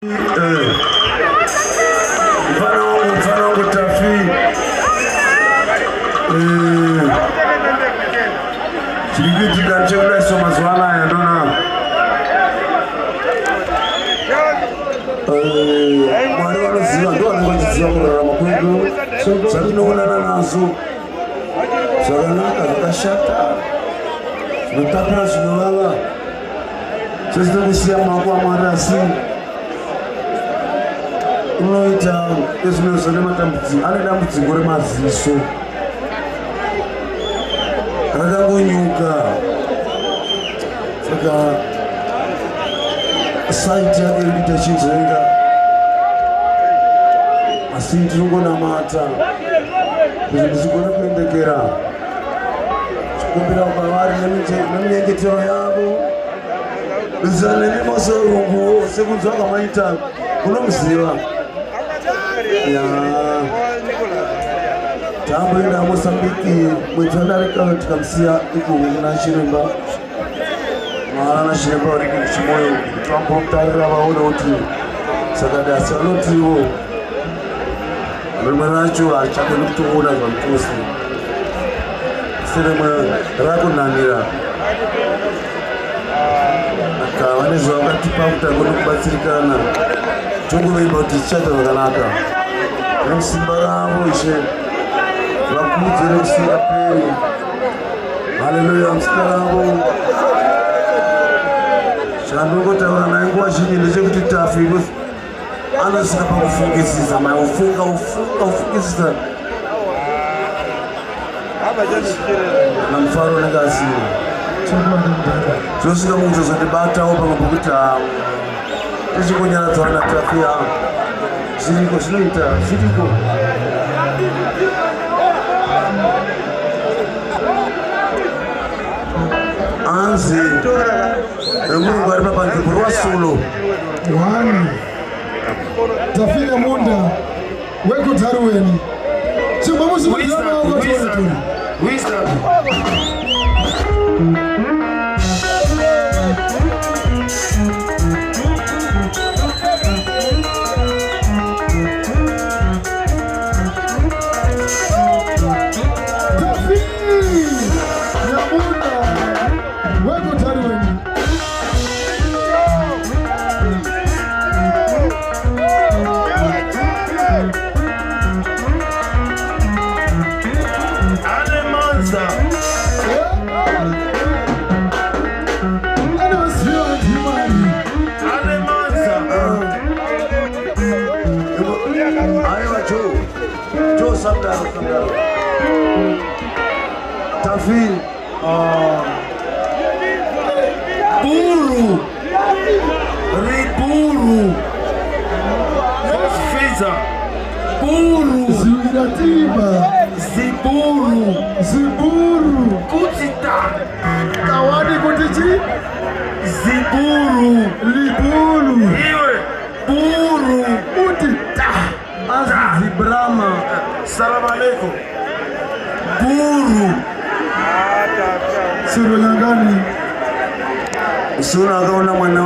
Mfano wangu Tafi Chigiti kanchele soma zwana ya ndona mwari wanoziva ndo wanongoziva kurarama kwedu zvatinoonana nazo zvakanaka zvakashata zvinotapira zvinovava sezvinokusiya maoko aMwari asi unoita ezvinozo nematambudziko ane dambudziko remaziso rakangonyuka saka saiti yake irikuita chizoenga asi tinongonamata kuti ndizigone kuendekera chikumbira kwavari neminyengetero yavo zana nemazorungu sekunzwa kamaita unomuziva tamboenda Mozambique mwedzi wadarika tikamusiya ikuna chiremba mwana chiremba uri kuchimoyo tambomutarira vaona kuti saka dasi anotiwo rimwe racho hachagoni kutoona zvamutosi serimwe rakunanira aka vane zvavakatipa kuti agone kubatsirikana tongoveimba kuti tichaita zvakanaka nemusimba ravo ishe vakudze nekusingaperi. Haleluya. Musika ravo chandongotaura naye nguva zhinji ndechekuti Tafi anosika pakufungisisa mai ufungisisa namufaro unenge asina zvinosvika munhu zvozondibatawo pamwe pokuti tichingonyaradzana naTafi zviriko zvinoita zviriko anzi munhu ari papanzvimbo rwasolo Tafi Munda wekutaruweni Tafi buru riburu fiza buru ziburu kutita kawadi kutichi ziburu liburu iwe buru kutita zibrama. Salamu alaikum. Buru suru nyangani sura akaona mwana